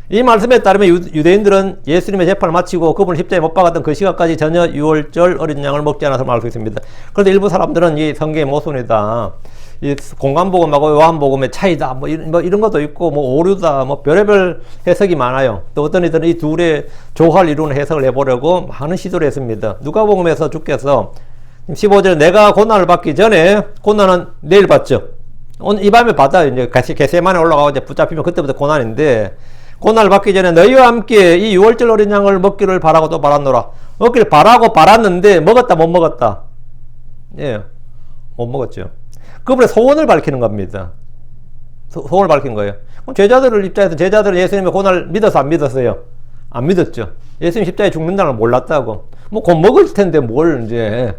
이 말씀에 따르면 유대인들은 예수님의 재판을 마치고 그분을 십자가에 못 박았던 그 시각까지 전혀 유월절 어린 양을 먹지 않아서 말 수 있습니다. 그런데 일부 사람들은 이 성경의 모순이다, 이 공간복음하고 요한복음의 차이다, 뭐 이런 것도 있고, 뭐 오류다, 뭐 별의별 해석이 많아요. 또 어떤 이들은 이 둘의 조화를 이루는 해석을 해보려고 많은 시도를 했습니다. 누가복음에서 주께서 15절에 내가 고난을 받기 전에, 고난은 내일 받죠. 오늘 이 밤에 받아요. 이제 게세마네 올라가고 이제 붙잡히면 그때부터 고난인데, 고난을 받기 전에 너희와 함께 이 유월절 어린 양을 먹기를 바라고 또 바랐노라. 먹기를 바라고 바랐는데 먹었다 못 먹었다? 예, 못 먹었죠. 그분의 소원을 밝히는 겁니다. 소원을 밝힌 거예요. 그럼 제자들을 입장에서, 제자들은 예수님의 고난을 믿어서 안 믿었어요? 안 믿었죠. 예수님 십자가에 죽는다는 걸 몰랐다고. 뭐 곧 먹을 텐데 뭘 이제,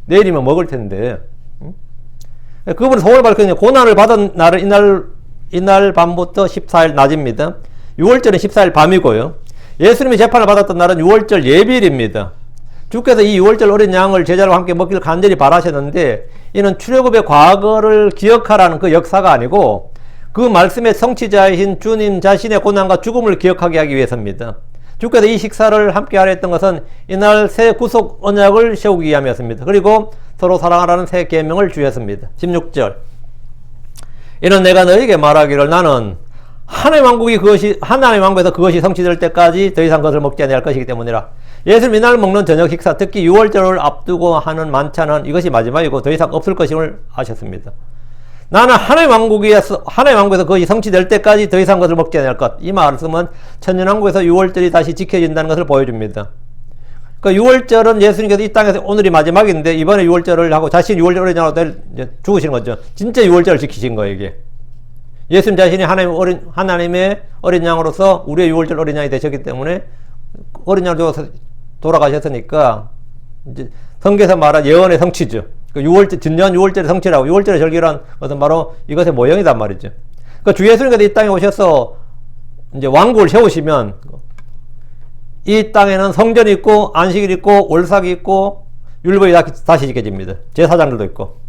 내일이면 먹을 텐데. 그분의 소원을 밝히는, 고난을 받은 날은 이날 밤부터 14일 낮입니다. 6월절은 14일 밤이고요. 예수님이 재판을 받았던 날은 6월절 예비일입니다. 주께서 이 6월절 어린 양을 제자들과 함께 먹기를 간절히 바라셨는데, 이는 출애굽의 과거를 기억하라는 그 역사가 아니고 그 말씀의 성취자이신 주님 자신의 고난과 죽음을 기억하게 하기 위해서입니다. 주께서 이 식사를 함께 하려 했던 것은 이날 새 구속 언약을 세우기 위함이었습니다. 그리고 서로 사랑하라는 새 계명을 주셨습니다. 16절, 이는 내가 너에게 말하기를 나는 하나님의 왕국에서 그것이 성취될 때까지 더 이상 그것을 먹지 아니할 것이기 때문이라. 예수님 이날 먹는 저녁 식사, 특히 6월절을 앞두고 하는 만찬은 이것이 마지막이고 더 이상 없을 것임을 아셨습니다. 나는 하나님의 왕국에서 그것이 성취될 때까지 더 이상 그것을 먹지 아니할 것. 이 말씀은 천년왕국에서 6월절이 다시 지켜진다는 것을 보여줍니다. 그 6월절은 예수님께서 이 땅에서 오늘이 마지막인데 이번에 6월절을 하고 자신이 6월절 어린 양으로 죽으시는 거죠. 진짜 6월절을 지키신 거예요, 이게. 예수님 자신이 하나님의 어린 양으로서 우리의 6월절 어린 양이 되셨기 때문에 어린 양으로 돌아가셨으니까 이제 성경에서 말한 예언의 성취죠. 그 6월절, 진정한 6월절의 성취라고, 6월절의 절기란 것은 바로 이것의 모형이단 말이죠. 그 주 예수님께서 이 땅에 오셔서 이제 왕국을 세우시면 이 땅에는 성전이 있고 안식일이 있고 월삭이 있고 율법이 다시 지켜집니다. 제사장들도 있고.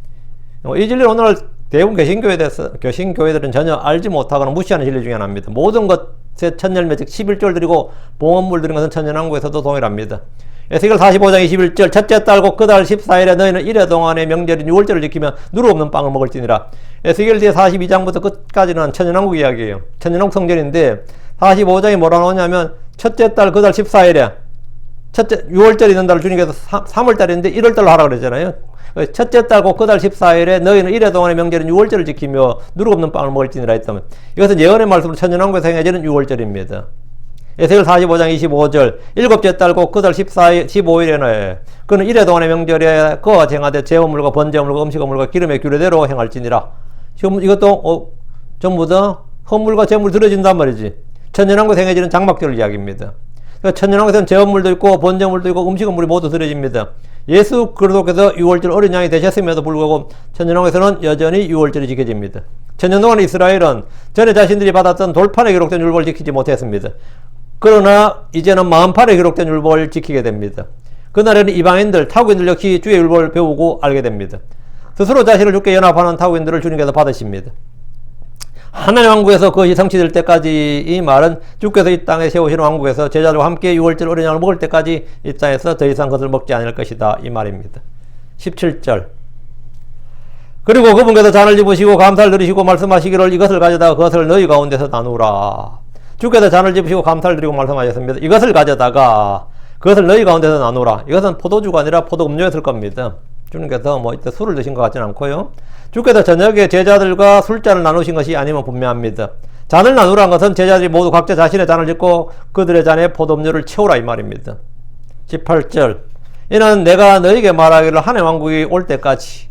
이 진리는 오늘 대부분 개신교회들은 전혀 알지 못하거나 무시하는 진리 중에 하나입니다. 모든 것에 천열매, 즉 11조를 드리고 봉헌물 드리는 것은 천년왕국에서도 동일합니다. 에스겔 45장 21절, 첫째 달 곧 그 달 14일에 너희는 이래 동안의 명절인 6월절을 지키면 누루 없는 빵을 먹을지니라. 에스겔 뒤에 42장부터 끝까지는 천년왕국 이야기예요. 천년왕국 성전인데 45장이 뭐라 나오냐면 첫째 달 그 달 14일에 6월절 있는 달을 주님께서 3월달인데 1월달로 하라 그랬잖아요. 첫째 달 곧 그 달 14일에 너희는 이래 동안의 명절인 6월절을 지키며 누룩 없는 빵을 먹을지니라 했다면, 이것은 예언의 말씀으로 천년왕국에서 행해지는 6월절입니다. 에스겔 45장 25절, 일곱째 달 곧 그 달 15일에는 그는 이래 동안의 명절에 그와 행하되 제물과 번제물과 음식물과 기름의 규례대로 행할지니라. 지금 이것도 전부 다 헌물과 제물이 들어진단 말이지. 천년왕국에서 행해지는 장막절 이야기입니다. 천년왕국에서는 제물도 있고 번제물도 있고 음식물이 모두 들어집니다. 예수 그리스도께서 6월절 어린 양이 되셨음에도 불구하고 천년왕국에서는 여전히 6월절이 지켜집니다. 천년 동안 이스라엘은 전에 자신들이 받았던 돌판에 기록된 율법을 지키지 못했습니다. 그러나 이제는 마음판에 기록된 율법을 지키게 됩니다. 그날에는 이방인들, 타국인들 역시 주의 율법을 배우고 알게 됩니다. 스스로 자신을 주께 연합하는 타국인들을 주님께서 받으십니다. 하나님의 왕국에서 그것이 성취될 때까지, 이 말은 주께서 이 땅에 세우시는 왕국에서 제자들과 함께 6월절 어린 양을 먹을 때까지 이 땅에서 더 이상 그것을 먹지 않을 것이다, 이 말입니다. 17절, 그리고 그분께서 잔을 집으시고 감사를 드리시고 말씀하시기를 이것을 가져다가 그것을 너희 가운데서 나누라. 주께서 잔을 집으시고 감사를 드리고 말씀하셨습니다. 이것을 가져다가 그것을 너희 가운데서 나누라. 이것은 포도주가 아니라 포도 음료였을 겁니다. 주님께서 뭐 이때 술을 드신 것 같지는 않고요. 주께서 저녁에 제자들과 술잔을 나누신 것이 아니면 분명합니다. 잔을 나누라는 것은 제자들이 모두 각자 자신의 잔을 짚고 그들의 잔에 포도 음료를 채우라, 이 말입니다. 18절, 이는 내가 너에게 말하기를 하나님의 왕국이 올 때까지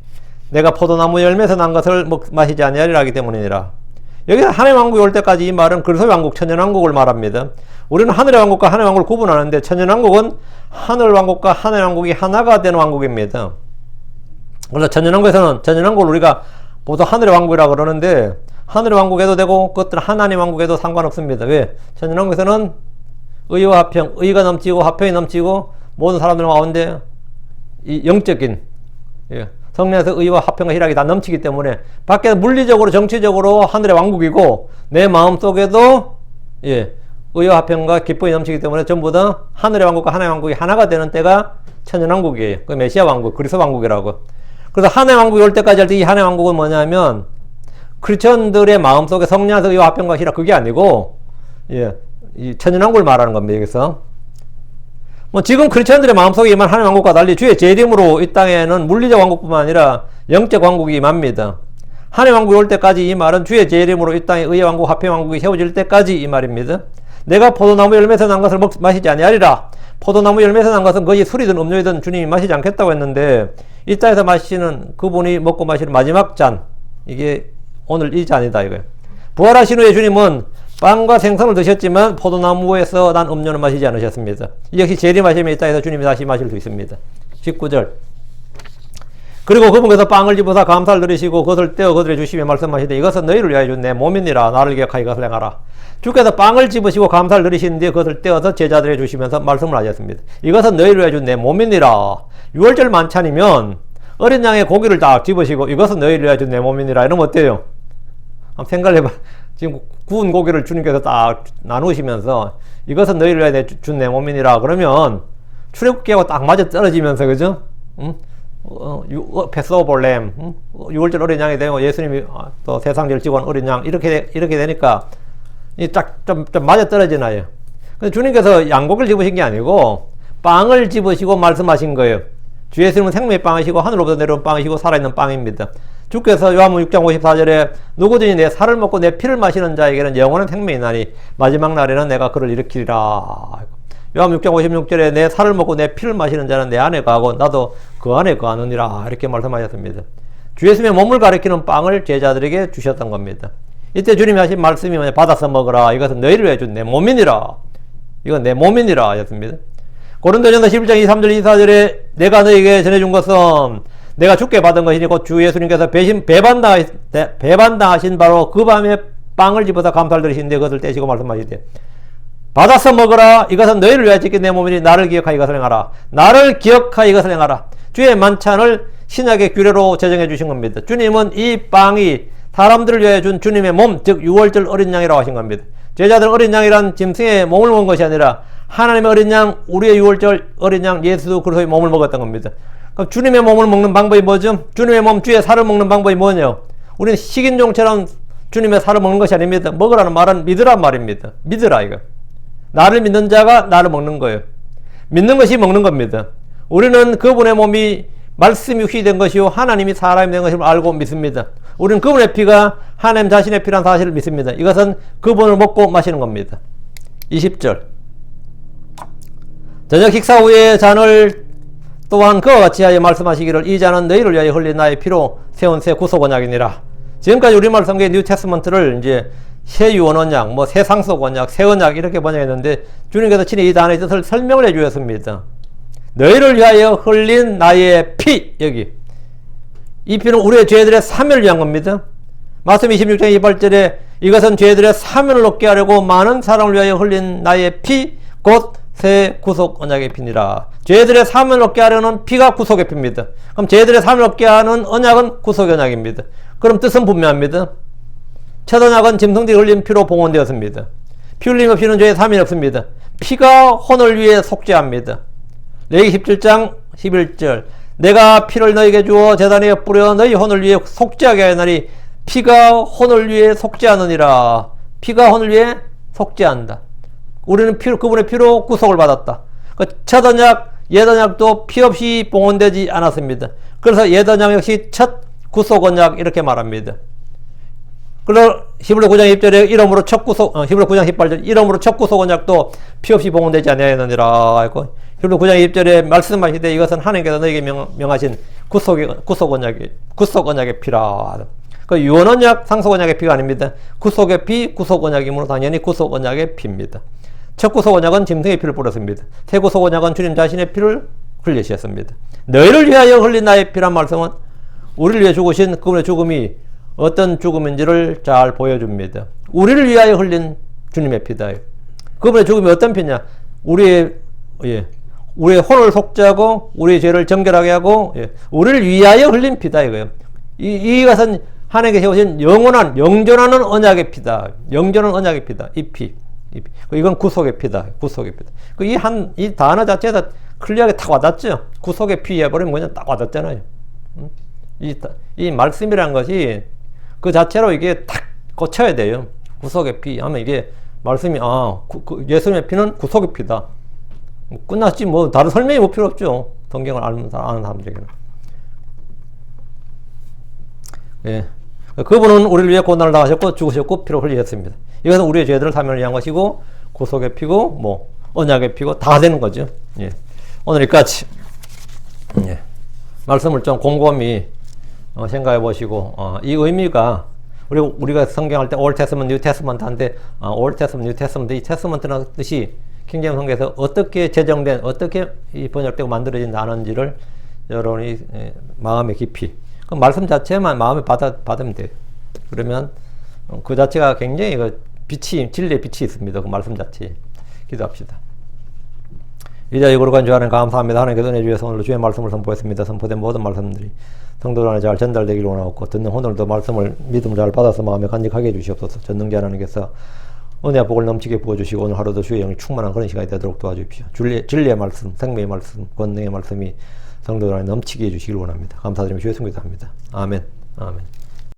내가 포도나무 열매에서 난 것을 마시지 아니하리라 하기 때문이니라. 여기서 하나님의 왕국이 올 때까지, 이 말은 그리스도의 왕국, 천년왕국을 말합니다. 우리는 하늘의 왕국과 하나님의 왕국을 구분하는데 천년왕국은 하늘 왕국과 하나님의 왕국이 하나가 되는 왕국입니다. 그래서 천년왕국에서는, 천년왕국을 우리가 보통 하늘의 왕국이라고 그러는데 하늘의 왕국에도 되고 그것들은 하나님 왕국에도 상관없습니다. 왜? 천년왕국에서는 의와 화평, 의가 넘치고 화평이 넘치고 모든 사람들 가운데 이 영적인, 성령에서 의와 화평과 희락이 다 넘치기 때문에 밖에는 물리적으로 정치적으로 하늘의 왕국이고 내 마음속에도 예, 의와 화평과 기쁨이 넘치기 때문에 전부 다 하늘의 왕국과 하나의 왕국이 하나가 되는 때가 천년왕국이에요. 그 메시아 왕국, 그리스도 왕국이라고. 그래서 하나의 왕국이 올 때까지 할 때 이 하나의 왕국은 뭐냐면 크리스천들의 마음속에 성령 안에서 의와 화평과 희락, 그게 아니고 예, 이 천년왕국을 말하는 겁니다. 여기서 뭐 지금 크리스천들의 마음속에 임한 하나의 왕국과 달리 주의 재림으로 이 땅에는 물리적 왕국뿐만 아니라 영적 왕국이 임합니다. 하나의 왕국이 올 때까지 이 말은 주의 재림으로 이 땅에 의의 왕국, 화평 왕국이 세워질 때까지 이 말입니다. 내가 포도나무 열매에서 난 것을 마시지 아니하리라. 포도나무 열매에서 난 것은 그것이 술이든 음료이든 주님이 마시지 않겠다고 했는데 이 땅에서 마시는 그분이 먹고 마시는 마지막 잔, 이게 오늘 이 잔이다 이거예요. 부활하신 후에 주님은 빵과 생선을 드셨지만 포도나무에서 난 음료는 마시지 않으셨습니다. 역시 재림하시면 이 땅에서 주님이 다시 마실 수 있습니다. 19절. 그리고 그분께서 빵을 집어서 감사를 드리시고 그것을 떼어 그들에게 주시며 말씀하시되 이것은 너희를 위하여 준 내 몸이니라. 나를 기억하여 이것을 행하라. 주께서 빵을 집으시고 감사를 드리신 뒤에 그것을 떼어서 제자들에게 주시면서 말씀을 하셨습니다. 이것은 너희를 위하여 준 내 몸이니라. 6월절 만찬이면 어린 양의 고기를 딱 집으시고 이것은 너희를 위하여 준 내 몸이니라 이러면 어때요? 한번 생각을 해봐. 지금 구운 고기를 주님께서 딱 나누시면서 이것은 너희를 위하여 준 내 몸이니라 그러면 출애굽기하고 딱 맞아 떨어지면서 그죠? 패스오버 램, 6월절 어린 양이 되고 예수님이 또 세상 제일 지고 온 어린 양 이렇게 되니까 좀 맞아 떨어지나요? 근데 주님께서 양고기를 집으신 게 아니고 빵을 집으시고 말씀하신 거예요. 주 예수님은 생명의 빵이시고 하늘로부터 내려온 빵이시고 살아있는 빵입니다. 주께서 요한복음 6장 54절에 누구든지 내 살을 먹고 내 피를 마시는 자에게는 영원한 생명이 나니 마지막 날에는 내가 그를 일으키리라. 요한복음 6장 56절에 내 살을 먹고 내 피를 마시는 자는 내 안에 거하고 나도 그 안에 거하느니라 이렇게 말씀하셨습니다. 주 예수님의 몸을 가리키는 빵을 제자들에게 주셨던 겁니다. 이때 주님이 하신 말씀이 뭐냐? 받아서 먹으라. 이것은 너희를 위해 준 내 몸이니라. 이건 내 몸이니라 하셨습니다. 고린도전서 11장 23절 24절에 내가 너희에게 전해준 것은 내가 주께 받은 것이니 곧 주 예수님께서 배반당하신 바로 그 밤에 빵을 집어서 감사를 드리신데 그것을 떼시고 말씀하시되 받아서 먹으라. 이것은 너희를 위하여 지킨 내 몸이니 나를 기억하여 이것을 행하라. 나를 기억하여 이것을 행하라. 주의 만찬을 신약의 규례로 제정해 주신 겁니다. 주님은 이 빵이 사람들을 위하여 준 주님의 몸, 즉 6월절 어린 양이라고 하신 겁니다. 제자들 어린 양이란 짐승의 몸을 먹은 것이 아니라 하나님의 어린 양, 우리의 6월절 어린 양 예수 그리스도의 몸을 먹었던 겁니다. 그럼 주님의 몸을 먹는 방법이 뭐죠? 주님의 몸, 주의 살을 먹는 방법이 뭐냐? 우리는 식인종처럼 주님의 살을 먹는 것이 아닙니다. 먹으라는 말은 믿으란 말입니다. 믿으라 이거. 나를 믿는 자가 나를 먹는 거예요. 믿는 것이 먹는 겁니다. 우리는 그분의 몸이 말씀이 육신이 된 것이요 하나님이 사람이 된 것을 알고 믿습니다. 우리는 그분의 피가 하나님 자신의 피라는 사실을 믿습니다. 이것은 그분을 먹고 마시는 겁니다. 20절. 저녁 식사 후에 잔을 또한 그와 같이 하여 말씀하시기를 이 잔은 너희를 위하여 흘린 나의 피로 세운 새 구속 언약이니라. 지금까지 우리말 성경의 뉴 테스먼트를 이제 새 유언 언약, 뭐 새 상속 언약, 새 언약 이렇게 번역했는데 주님께서 친히 이 단어의 뜻을 설명을 해 주셨습니다. 너희를 위하여 흘린 나의 피, 여기 이 피는 우리의 죄들의 사면을 위한 겁니다. 마태복음 26장 28절에 이것은 죄들의 사면을 얻게 하려고 많은 사람을 위하여 흘린 나의 피, 곧 새 구속 언약의 피니라. 죄들의 사면을 얻게 하려는 피가 구속의 피입니다. 그럼 죄들의 사면을 얻게 하는 언약은 구속의 언약입니다. 그럼 뜻은 분명합니다. 첫 언약은 짐승들이 흘린 피로 봉헌되었습니다. 피 흘림 없이는 죄의 사면이 없습니다. 피가 혼을 위해 속죄합니다. 레위기 17장 11절 내가 피를 너희에게 주어 제단에 뿌려 너희 혼을 위해 속죄하게 하였나니 피가 혼을 위해 속죄하느니라. 피가 혼을 위해 속죄한다. 우리는 그분의 피로 구속을 받았다. 첫 언약, 옛 언약도 피 없이 봉헌되지 않았습니다. 그래서 옛 언약 역시 첫 구속 언약 이렇게 말합니다. 그래서 히브리 9장 10절에 이름으로 첫 구속, 히브리 9장 18절 이름으로 첫 구속 언약도 피 없이 봉헌되지 아니하였느니라 했고 히브리 9장 20절에 말씀하시되 이것은 하나님께서 너에게 명하신 구속 언약의 피라. 그 유언 언약, 상속 언약의 피가 아닙니다. 구속의 피, 구속 언약이므로 당연히 구속 언약의 피입니다. 첫 구속 언약은 짐승의 피를 뿌렸습니다. 새 구속 언약은 주님 자신의 피를 흘리셨습니다. 너희를 위하여 흘린 나의 피란 말씀은 우리를 위해 죽으신 그분의 죽음이 어떤 죽음인지를 잘 보여줍니다. 우리를 위하여 흘린 주님의 피다. 그분의 죽음이 어떤 피냐? 우리의 혼을 속죄하고 우리의 죄를 정결하게 하고 우리를 위하여 흘린 피다 이거예요. 이것은 하나님께 세우신 영원한 영존하는 언약의 피다. 영존한 언약의 피다. 이 피. 이건 구속의 피다. 구속의 피다. 이 단어 자체에서 클리어하게 딱 와닿죠. 구속의 피 해버리면 그냥 딱 와닿잖아요. 이 말씀이란 것이 그 자체로 이게 딱 꽂혀야 돼요. 구속의 피 하면 이게 말씀이 예수님의 피는 구속의 피다. 끝났지 뭐 다른 설명이 뭐 필요 없죠. 성경을 아는 사람들에게는. 예. 그분은 우리를 위해 고난을 당하셨고 죽으셨고 피로 흘리셨습니다. 이것은 우리의 죄들을 사면을 위한 것이고 구속의 피고 뭐 언약의 피고 다 되는 거죠. 예. 오늘 여기까지. 예. 말씀을 좀 곰곰이 생각해 보시고 이 의미가 우리가 성경할 때 올드 테스먼트, 뉴 테스먼트 한데 올드 테스먼트, 뉴 테스먼트 이 테스먼트라는 뜻이 킹제임 성경에서 어떻게 제정된 어떻게 이 번역되고 만들어진 단어인지를 여러분이 마음의 깊이 그 말씀 자체만 마음에 받으면 돼요. 그러면 그 자체가 굉장히 진리의 빛이 있습니다. 그 말씀 자체에. 기도합시다. 이제 이거로 간 주하나님 감사합니다. 하나님께서 은혜 주셔서 오늘 주의 말씀을 선포했습니다. 선포된 모든 말씀들이 성도 안에 잘 전달되기를 원하고 듣는 오늘도 말씀을 믿음을 잘 받아서 마음에 간직하게 해주시옵소서. 전능자 하나님께서 은혜와 복을 넘치게 부어주시고 오늘 하루도 주의 영이 충만한 그런 시간이 되도록 도와주십시오. 진리의 말씀, 생명의 말씀, 권능의 말씀이 성도 안에 넘치게 해주시기를 원합니다. 감사드리며 주의 승리도 합니다. 아멘. 아멘.